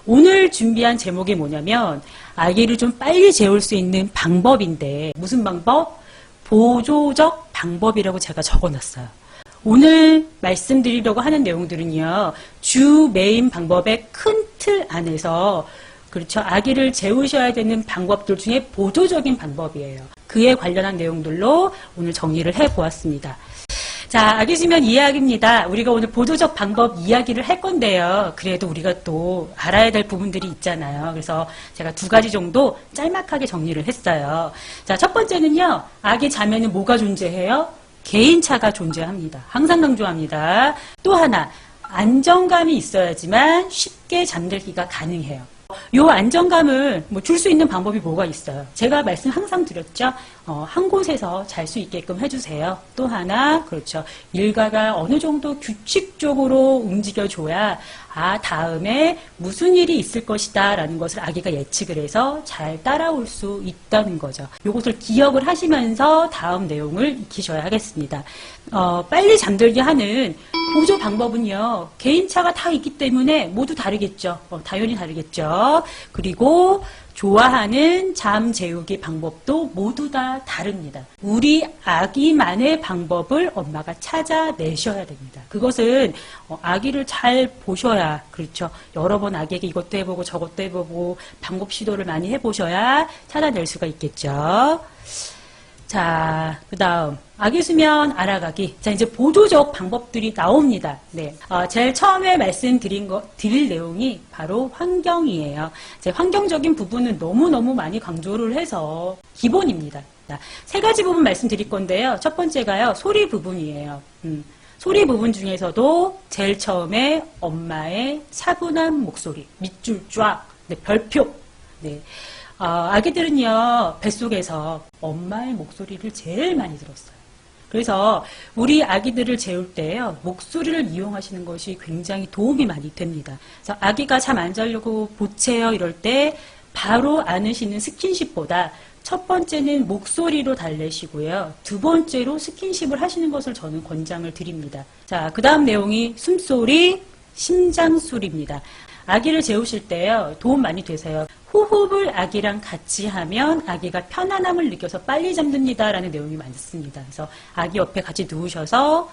오늘 준비한 제목이 뭐냐면 아기를 좀 빨리 재울 수 있는 방법인데 무슨 방법? 보조적 방법이라고 제가 적어놨어요. 오늘 말씀드리려고 하는 내용들은요. 주 메인 방법의 큰 틀 안에서 그렇죠. 아기를 재우셔야 되는 방법들 중에 보조적인 방법이에요. 그에 관련한 내용들로 오늘 정리를 해보았습니다. 자, 아기 수면 이야기입니다. 우리가 오늘 보조적 방법 이야기를 할 건데요. 그래도 우리가 또 알아야 될 부분들이 있잖아요. 그래서 제가 2가지 정도 짤막하게 정리를 했어요. 자, 첫 번째는요. 아기 자면은 뭐가 존재해요? 개인차가 존재합니다. 항상 강조합니다. 또 하나, 안정감이 있어야지만 쉽게 잠들기가 가능해요. 요 안정감을 줄 수 있는 방법이 뭐가 있어요? 제가 말씀 항상 드렸죠. 한 곳에서 잘 수 있게끔 해주세요. 또 하나, 그렇죠. 일과가 어느 정도 규칙적으로 움직여줘야 다음에 무슨 일이 있을 것이다 라는 것을 아기가 예측을 해서 잘 따라올 수 있다는 거죠. 요것을 기억을 하시면서 다음 내용을 익히셔야 하겠습니다. 빨리 잠들게 하는 보조 방법은요. 개인차가 다 있기 때문에 모두 다르겠죠. 당연히 다르겠죠. 그리고 좋아하는 잠 재우기 방법도 모두 다 다릅니다. 우리 아기만의 방법을 엄마가 찾아내셔야 됩니다. 그것은 아기를 잘 보셔야, 그렇죠. 여러 번 아기에게 이것도 해보고 저것도 해보고 방법 시도를 많이 해보셔야 찾아낼 수가 있겠죠. 자, 그 다음 아기 수면 알아가기. 자, 이제 보조적 방법들이 나옵니다. 네, 제일 처음에 드릴 내용이 바로 환경이에요. 이제 환경적인 부분은 너무너무 많이 강조를 해서 기본입니다. 자, 3가지 부분 말씀드릴 건데요. 첫 번째가요, 소리 부분이에요. 소리 부분 중에서도 제일 처음에 엄마의 차분한 목소리, 밑줄 쫙, 네, 별표. 네. 아기들은요, 뱃속에서 엄마의 목소리를 제일 많이 들었어요. 그래서 우리 아기들을 재울 때요, 목소리를 이용하시는 것이 굉장히 도움이 많이 됩니다. 그래서 아기가 잠 안 자려고 보채요 이럴 때 바로 안으시는 스킨십보다 첫 번째는 목소리로 달래시고요. 2번째로 스킨십을 하시는 것을 저는 권장을 드립니다. 자, 그 다음 내용이 숨소리, 심장소리입니다. 아기를 재우실 때요, 도움 많이 되세요. 호흡을 아기랑 같이 하면 아기가 편안함을 느껴서 빨리 잠듭니다 라는 내용이 많습니다. 그래서 아기 옆에 같이 누우셔서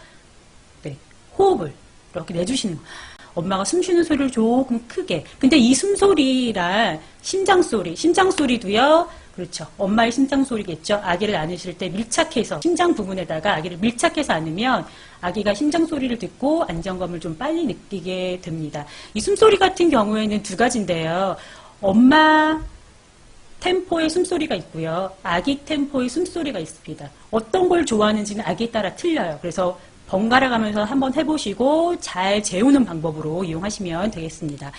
네, 호흡을 이렇게 내주시는 거예요. 엄마가 숨 쉬는 소리를 조금 크게. 근데 이 숨소리랑 심장소리도요. 그렇죠. 엄마의 심장소리겠죠. 아기를 안으실 때 밀착해서 심장 부분에다가 아기를 밀착해서 안으면 아기가 심장소리를 듣고 안정감을 좀 빨리 느끼게 됩니다. 이 숨소리 같은 경우에는 2가지인데요. 엄마 템포의 숨소리가 있고요. 아기 템포의 숨소리가 있습니다. 어떤 걸 좋아하는지는 아기에 따라 틀려요. 그래서 번갈아 가면서 한번 해보시고 잘 재우는 방법으로 이용하시면 되겠습니다.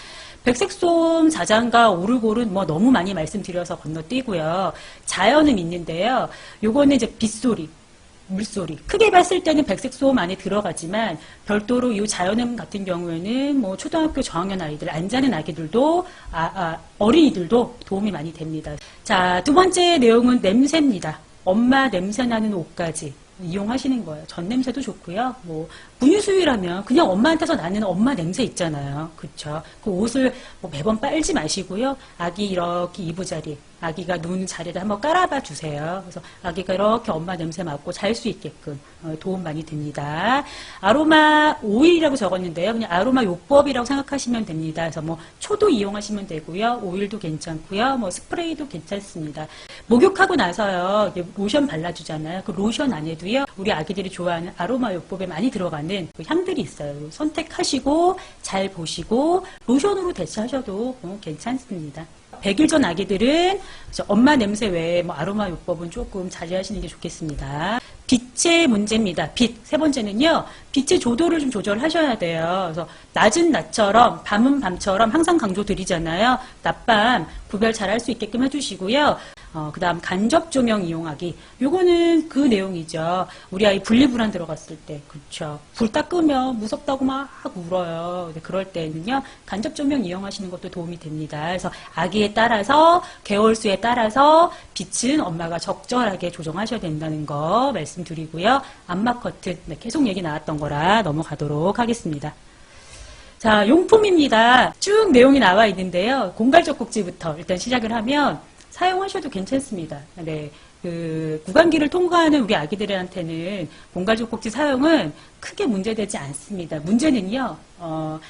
백색소음, 자장가, 오르골은 너무 많이 말씀드려서 건너뛰고요. 자연음 있는데요. 요거는 이제 빗소리, 물소리. 크게 봤을 때는 백색소음 안에 들어가지만 별도로 이 자연음 같은 경우에는 초등학교 저학년 아이들, 안 자는 아기들도, 어린이들도 도움이 많이 됩니다. 자, 2번째 내용은 냄새입니다. 엄마 냄새 나는 옷까지 이용하시는 거예요. 전 냄새도 좋고요. 분유수유라면 그냥 엄마한테서 나는 엄마 냄새 있잖아요. 그렇죠? 그 옷을 매번 빨지 마시고요. 아기 이렇게 이부자리, 아기가 누우는 자리를 한번 깔아봐 주세요. 그래서 아기가 이렇게 엄마 냄새 맡고 잘 수 있게끔 도움 많이 됩니다. 아로마 오일이라고 적었는데요. 그냥 아로마 요법이라고 생각하시면 됩니다. 그래서 초도 이용하시면 되고요. 오일도 괜찮고요. 스프레이도 괜찮습니다. 목욕하고 나서요. 로션 발라주잖아요. 그 로션 안에도요. 우리 아기들이 좋아하는 아로마 요법에 많이 들어가는 그 향들이 있어요. 선택하시고 잘 보시고 로션으로 대체하셔도 괜찮습니다. 100일 전 아기들은 엄마 냄새 외에 아로마 요법은 조금 자제하시는 게 좋겠습니다. 빛의 문제입니다. 빛. 3번째는요. 빛의 조도를 좀 조절하셔야 돼요. 그래서 낮은 낮처럼 밤은 밤처럼 항상 강조드리잖아요. 낮밤 구별 잘 할 수 있게끔 해주시고요. 그 다음 간접 조명 이용하기. 요거는 그 내용이죠. 우리 아이 분리불안 들어갔을 때, 그렇죠. 불 딱 끄면 무섭다고 막 울어요. 그럴 때는요, 간접 조명 이용하시는 것도 도움이 됩니다. 그래서 아기에 따라서, 개월수에 따라서 빛은 엄마가 적절하게 조정하셔야 된다는 거 말씀드리고요. 암막 커튼, 네, 계속 얘기 나왔던 거라 넘어가도록 하겠습니다. 자, 용품입니다. 쭉 내용이 나와 있는데요. 공갈적 꼭지부터 일단 시작을 하면 사용하셔도 괜찮습니다. 네. 구강기를 통과하는 우리 아기들한테는 공갈적 꼭지 사용은 크게 문제되지 않습니다. 문제는요,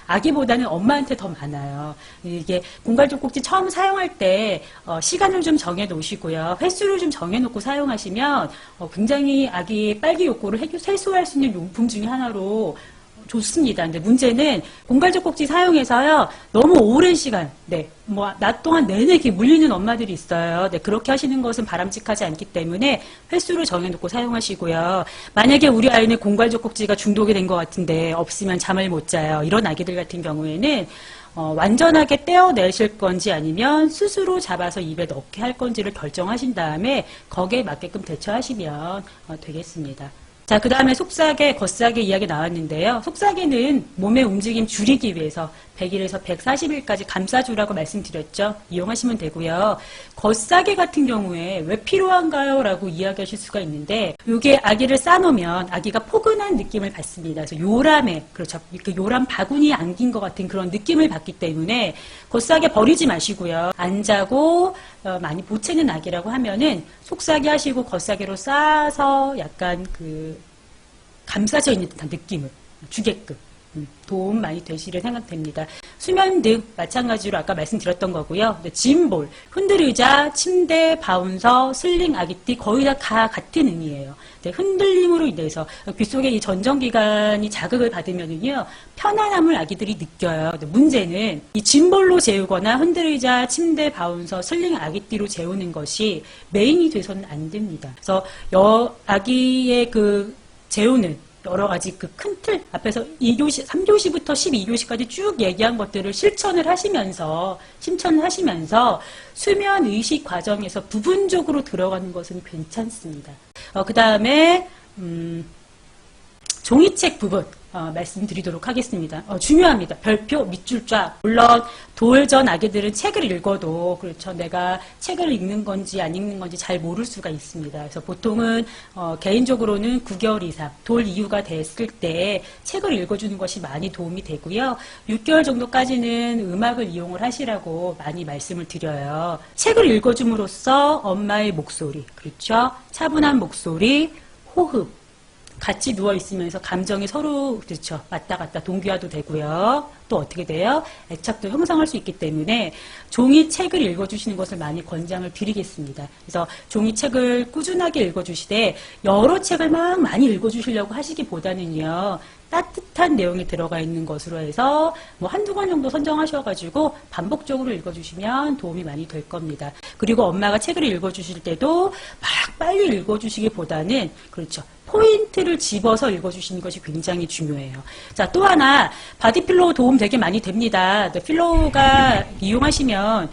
아기보다는 엄마한테 더 많아요. 이게 공갈적 꼭지 처음 사용할 때, 시간을 좀 정해 놓으시고요. 횟수를 좀 정해 놓고 사용하시면, 굉장히 아기 빨기 욕구를 해소할 수 있는 용품 중에 하나로 좋습니다. 근데 문제는 공갈적 꼭지 사용해서요, 너무 오랜 시간, 네, 낮 동안 내내 이렇게 물리는 엄마들이 있어요. 네, 그렇게 하시는 것은 바람직하지 않기 때문에 횟수를 정해놓고 사용하시고요. 만약에 우리 아이는 공갈적 꼭지가 중독이 된 것 같은데 없으면 잠을 못 자요. 이런 아기들 같은 경우에는 완전하게 떼어내실 건지 아니면 스스로 잡아서 입에 넣게 할 건지를 결정하신 다음에 거기에 맞게끔 대처하시면 되겠습니다. 자, 그 다음에 속사계, 겉사계 이야기 나왔는데요. 속사계는 몸의 움직임 줄이기 위해서 100일에서 140일까지 감싸주라고 말씀드렸죠. 이용하시면 되고요. 겉사계 같은 경우에 왜 필요한가요? 라고 이야기하실 수가 있는데, 이게 아기를 싸놓으면 아기가 포근한 느낌을 받습니다. 그래서 요람에, 그렇죠. 이렇게 요람 바구니에 안긴 것 같은 그런 느낌을 받기 때문에 겉사계 버리지 마시고요. 안 자고 많이 보채는 아기라고 하면은 속사계 하시고 겉사계로 싸서 약간 감싸져 있는 듯한 느낌을 주게끔 도움 많이 되시리라 생각됩니다. 수면 등 마찬가지로 아까 말씀드렸던 거고요. 짐볼, 흔들의자, 침대, 바운서, 슬링, 아기띠 거의 다 같은 의미예요. 흔들림으로 인해서 귀 속에 이 전정기관이 자극을 받으면은요 편안함을 아기들이 느껴요. 문제는 이 짐볼로 재우거나 흔들의자, 침대, 바운서, 슬링, 아기띠로 재우는 것이 메인이 돼서는 안 됩니다. 그래서 아기의 재우는 여러 가지 큰 틀 앞에서 2교시, 3교시부터 12교시까지 쭉 얘기한 것들을 실천을 하시면서 수면 의식 과정에서 부분적으로 들어가는 것은 괜찮습니다. 그 다음에 종이책 부분 말씀드리도록 하겠습니다. 중요합니다. 별표, 밑줄 쫙. 물론 돌전 아기들은 책을 읽어도 그렇죠. 내가 책을 읽는 건지 안 읽는 건지 잘 모를 수가 있습니다. 그래서 보통은 개인적으로는 9개월 이상 돌 이유가 됐을 때 책을 읽어주는 것이 많이 도움이 되고요. 6개월 정도까지는 음악을 이용을 하시라고 많이 말씀을 드려요. 책을 읽어줌으로써 엄마의 목소리, 그렇죠. 차분한 목소리, 호흡, 같이 누워있으면서 감정이 서로 그렇죠. 왔다 갔다 동기화도 되고요. 또 어떻게 돼요? 애착도 형성할 수 있기 때문에 종이책을 읽어주시는 것을 많이 권장을 드리겠습니다. 그래서 종이책을 꾸준하게 읽어주시되 여러 책을 막 많이 읽어주시려고 하시기보다는요. 따뜻한 내용이 들어가 있는 것으로 해서 한두 권 정도 선정하셔가지고 반복적으로 읽어주시면 도움이 많이 될 겁니다. 그리고 엄마가 책을 읽어주실 때도 막 빨리 읽어주시기보다는 그렇죠. 포인트를 집어서 읽어주시는 것이 굉장히 중요해요. 자, 또 하나 바디필로우 도움 되게 많이 됩니다. 필로우가 이용하시면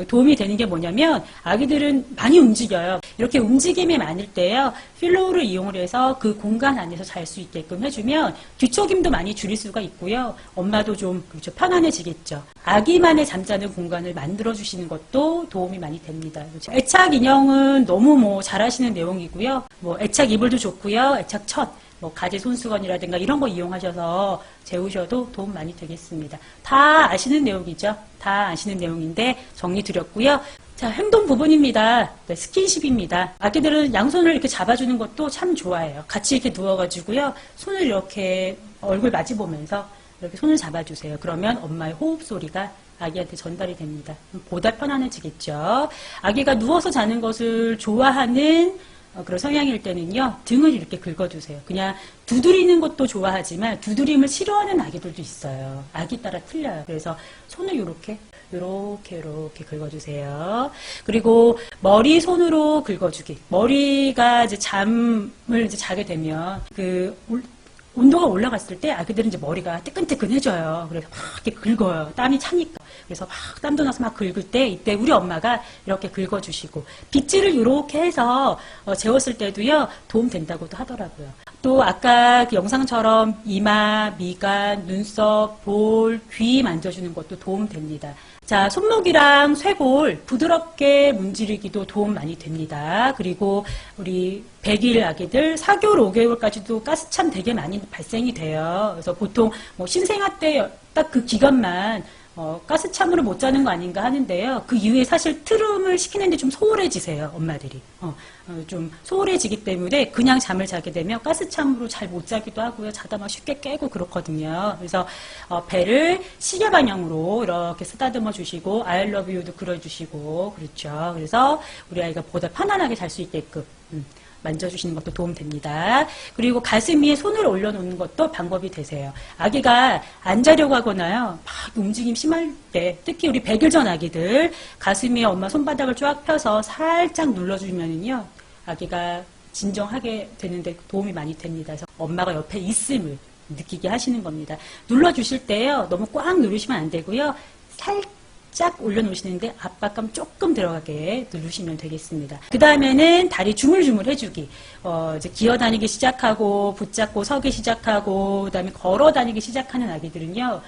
도움이 되는 게 뭐냐면 아기들은 많이 움직여요. 이렇게 움직임이 많을 때요. 필로우를 이용을 해서 그 공간 안에서 잘 수 있게끔 해주면 뒤척임도 많이 줄일 수가 있고요. 엄마도 좀 그렇죠. 편안해지겠죠. 아기만의 잠자는 공간을 만들어주시는 것도 도움이 많이 됩니다. 그렇죠? 애착 인형은 너무 잘하시는 내용이고요. 애착 이불도 좋고요. 애착 첫. 가지 손수건이라든가 이런 거 이용하셔서 재우셔도 도움 많이 되겠습니다. 다 아시는 내용이죠. 다 아시는 내용인데 정리 드렸고요. 자, 행동 부분입니다. 네, 스킨십입니다. 아기들은 양손을 이렇게 잡아주는 것도 참 좋아해요. 같이 이렇게 누워가지고요. 손을 이렇게 얼굴 마주보면서 이렇게 손을 잡아주세요. 그러면 엄마의 호흡 소리가 아기한테 전달이 됩니다. 보다 편안해지겠죠. 아기가 누워서 자는 것을 좋아하는 그런 성향일 때는요, 등을 이렇게 긁어주세요. 그냥 두드리는 것도 좋아하지만 두드림을 싫어하는 아기들도 있어요. 아기 따라 틀려요. 그래서 손을 이렇게 긁어주세요. 그리고 머리 손으로 긁어주기. 머리가 이제 잠을 자게 되면 온도가 올라갔을 때 아기들은 이제 머리가 뜨끈뜨끈해져요. 그래서 막 이렇게 긁어요. 땀이 차니까. 그래서 막 땀도 나서 막 긁을 때 이때 우리 엄마가 이렇게 긁어주시고 빗질을 이렇게 해서 재웠을 때도요 도움 된다고도 하더라고요. 또 아까 그 영상처럼 이마, 미간, 눈썹, 볼, 귀 만져주는 것도 도움 됩니다. 자, 손목이랑 쇄골 부드럽게 문지르기도 도움 많이 됩니다. 그리고 우리 100일 아기들 4개월, 5개월까지도 가스참 되게 많이 발생이 돼요. 그래서 보통 신생아 때 딱 그 기간만 가스참으로 못 자는 거 아닌가 하는데요. 그 이후에 사실 트름을 시키는데 좀 소홀해지세요, 엄마들이. 좀 소홀해지기 때문에 그냥 잠을 자게 되면 가스참으로 잘 못 자기도 하고요. 자다 막 쉽게 깨고 그렇거든요. 그래서 배를 시계 방향으로 이렇게 쓰다듬어 주시고 I love you도 그려주시고 그렇죠. 그래서 우리 아이가 보다 편안하게 잘 수 있게끔 만져주시는 것도 도움됩니다. 그리고 가슴 위에 손을 올려놓는 것도 방법이 되세요. 아기가 안 자려고 하거나요. 막 움직임 심할 때, 특히 우리 100일 전 아기들 가슴 위에 엄마 손바닥을 쫙 펴서 살짝 눌러주면은요. 아기가 진정하게 되는데 도움이 많이 됩니다. 그래서 엄마가 옆에 있음을 느끼게 하시는 겁니다. 눌러주실 때요. 너무 꽉 누르시면 안 되고요. 살짝 올려놓으시는데 압박감 조금 들어가게 누르시면 되겠습니다. 그 다음에는 다리 주물주물 해주기. 이제 기어다니기 시작하고 붙잡고 서기 시작하고 그 다음에 걸어다니기 시작하는 아기들은요.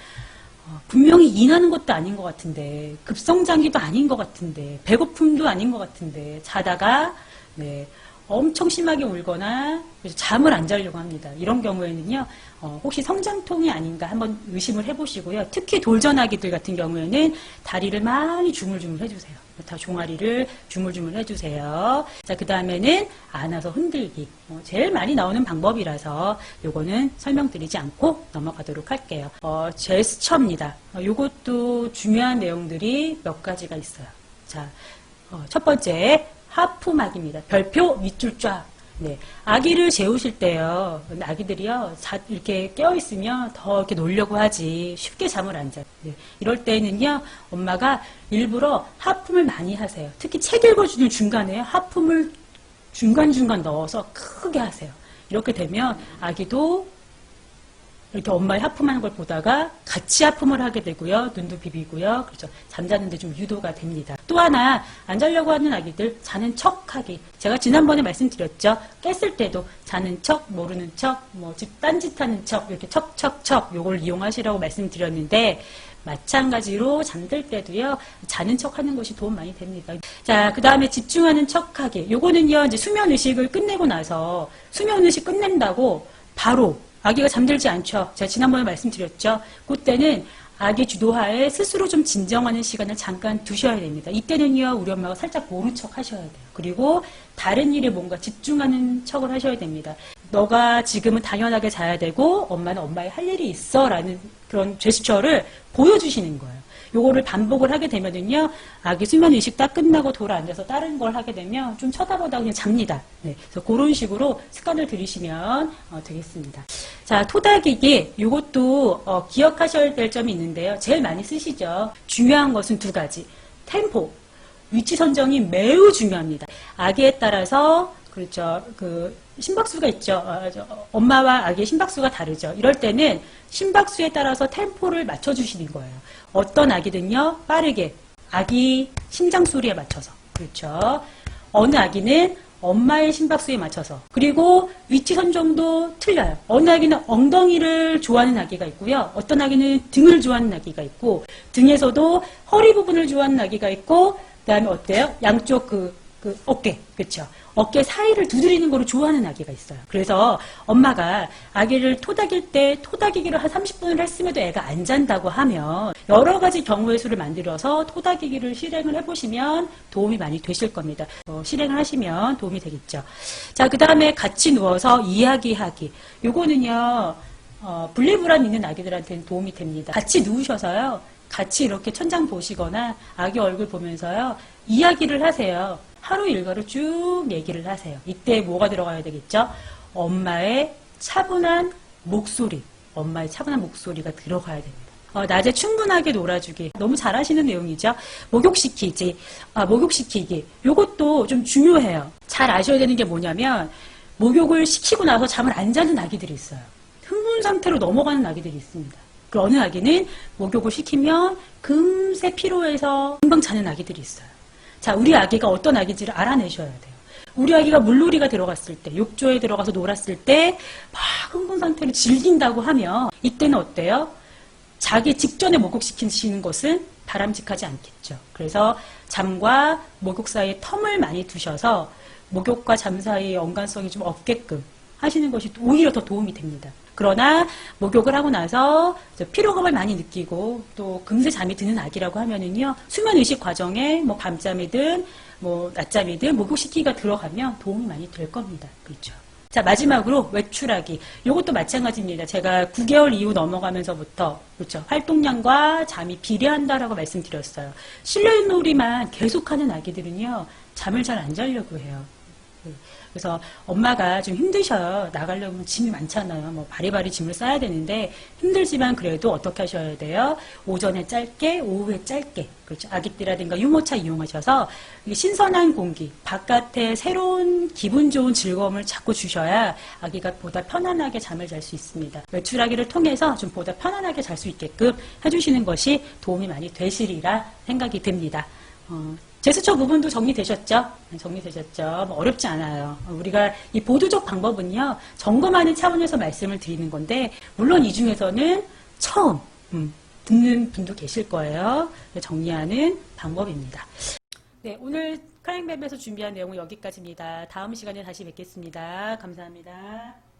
분명히 인하는 것도 아닌 것 같은데 급성장기도 아닌 것 같은데 배고픔도 아닌 것 같은데 자다가 네, 엄청 심하게 울거나 잠을 안 자려고 합니다. 이런 경우에는요. 혹시 성장통이 아닌가 한번 의심을 해보시고요. 특히 돌전아기들 같은 경우에는 다리를 많이 주물주물 해주세요. 다 종아리를 주물주물 해주세요. 자, 그 다음에는 안아서 흔들기. 제일 많이 나오는 방법이라서 요거는 설명드리지 않고 넘어가도록 할게요. 제스처입니다. 요것도 중요한 내용들이 몇 가지가 있어요. 자, 첫 번째 하품하기입니다. 별표 밑줄 쫙. 네. 아기를 재우실 때요. 아기들이요. 이렇게 깨어있으면 더 이렇게 놀려고 하지. 쉽게 잠을 안 자요. 네. 이럴 때는요. 엄마가 일부러 하품을 많이 하세요. 특히 책 읽어주는 중간에 하품을 중간중간 넣어서 크게 하세요. 이렇게 되면 아기도 이렇게 엄마의 하품하는 걸 보다가 같이 하품을 하게 되고요. 눈도 비비고요. 그렇죠. 잠자는데 좀 유도가 됩니다. 또 하나 안 자려고 하는 아기들 자는 척하기. 제가 지난번에 말씀드렸죠. 깼을 때도 자는 척, 모르는 척, 딴짓하는 척 이렇게 척척척 요걸 이용하시라고 말씀드렸는데 마찬가지로 잠들 때도요. 자는 척하는 것이 도움 많이 됩니다. 자, 그 다음에 집중하는 척하기. 요거는요. 이제 수면 의식을 끝내고 나서 수면 의식 끝낸다고 바로 아기가 잠들지 않죠. 제가 지난번에 말씀드렸죠. 그때는 아기 주도하에 스스로 좀 진정하는 시간을 잠깐 두셔야 됩니다. 이때는요, 우리 엄마가 살짝 모른 척 하셔야 돼요. 그리고 다른 일에 뭔가 집중하는 척을 하셔야 됩니다. 너가 지금은 당연하게 자야 되고 엄마는 엄마의 할 일이 있어 라는 그런 제스처를 보여주시는 거예요. 요거를 반복을 하게 되면은요, 아기 수면 의식 딱 끝나고 돌아 앉아서 다른 걸 하게 되면 좀 쳐다보다 그냥 잡니다. 네, 그래서 그런 식으로 습관을 들이시면 되겠습니다. 자, 토닥이기, 요것도 기억하셔야 될 점이 있는데요. 제일 많이 쓰시죠. 중요한 것은 두 가지. 템포, 위치 선정이 매우 중요합니다. 아기에 따라서 그렇죠. 그 심박수가 있죠. 엄마와 아기의 심박수가 다르죠. 이럴 때는 심박수에 따라서 템포를 맞춰주시는 거예요. 어떤 아기는요, 빠르게 아기 심장 소리에 맞춰서 그렇죠. 어느 아기는 엄마의 심박수에 맞춰서 그리고 위치 선정도 틀려요. 어느 아기는 엉덩이를 좋아하는 아기가 있고요. 어떤 아기는 등을 좋아하는 아기가 있고 등에서도 허리 부분을 좋아하는 아기가 있고 그다음에 어때요? 양쪽 그 어깨 그렇죠. 어깨 사이를 두드리는 거를 좋아하는 아기가 있어요. 그래서 엄마가 아기를 토닥일 때 토닥이기를 한 30분을 했음에도 애가 안 잔다고 하면 여러 가지 경우의 수를 만들어서 토닥이기를 실행을 해보시면 도움이 많이 되실 겁니다. 실행을 하시면 도움이 되겠죠. 자, 그 다음에 같이 누워서 이야기하기. 요거는요, 분리불안 있는 아기들한테는 도움이 됩니다. 같이 누우셔서요, 같이 이렇게 천장 보시거나 아기 얼굴 보면서요, 이야기를 하세요. 하루 일과를 쭉 얘기를 하세요. 이때 뭐가 들어가야 되겠죠? 엄마의 차분한 목소리, 엄마의 차분한 목소리가 들어가야 됩니다. 낮에 충분하게 놀아주기. 너무 잘하시는 내용이죠. 목욕시키기. 이것도 좀 중요해요. 잘 아셔야 되는 게 뭐냐면 목욕을 시키고 나서 잠을 안 자는 아기들이 있어요. 흥분 상태로 넘어가는 아기들이 있습니다. 그 어느 아기는 목욕을 시키면 금세 피로해서 금방 자는 아기들이 있어요. 자, 우리 아기가 어떤 아기인지를 알아내셔야 돼요. 우리 아기가 물놀이가 들어갔을 때, 욕조에 들어가서 놀았을 때 막 흥분 상태로 즐긴다고 하면 이때는 어때요? 자기 직전에 목욕시키시는 것은 바람직하지 않겠죠. 그래서 잠과 목욕 사이에 텀을 많이 두셔서 목욕과 잠 사이의 연관성이 좀 없게끔 하시는 것이 오히려 더 도움이 됩니다. 그러나 목욕을 하고 나서 피로감을 많이 느끼고 또 금세 잠이 드는 아기라고 하면은요, 수면 의식 과정에 뭐 밤잠이든 뭐 낮잠이든 목욕시키기가 들어가면 도움이 많이 될 겁니다. 그렇죠. 자, 마지막으로 외출하기. 이것도 마찬가지입니다. 제가 9개월 이후 넘어가면서부터, 그렇죠, 활동량과 잠이 비례한다라고 말씀드렸어요. 실내놀이만 계속하는 아기들은요, 잠을 잘 안 자려고 해요. 그래서 엄마가 좀 힘드셔요. 나가려면 짐이 많잖아요. 뭐 바리바리 짐을 싸야 되는데 힘들지만 그래도 어떻게 하셔야 돼요? 오전에 짧게, 오후에 짧게. 그렇죠. 아기띠라든가 유모차 이용하셔서 신선한 공기, 바깥에 새로운 기분 좋은 즐거움을 자꾸 주셔야 아기가 보다 편안하게 잠을 잘 수 있습니다. 외출하기를 통해서 좀 보다 편안하게 잘 수 있게끔 해주시는 것이 도움이 많이 되시리라 생각이 듭니다. 제스처 부분도 정리되셨죠? 정리되셨죠? 뭐 어렵지 않아요. 우리가 이 보조적 방법은요, 점검하는 차원에서 말씀을 드리는 건데, 물론 이 중에서는 처음 듣는 분도 계실 거예요. 정리하는 방법입니다. 네, 오늘 클라잉맵에서 준비한 내용은 여기까지입니다. 다음 시간에 다시 뵙겠습니다. 감사합니다.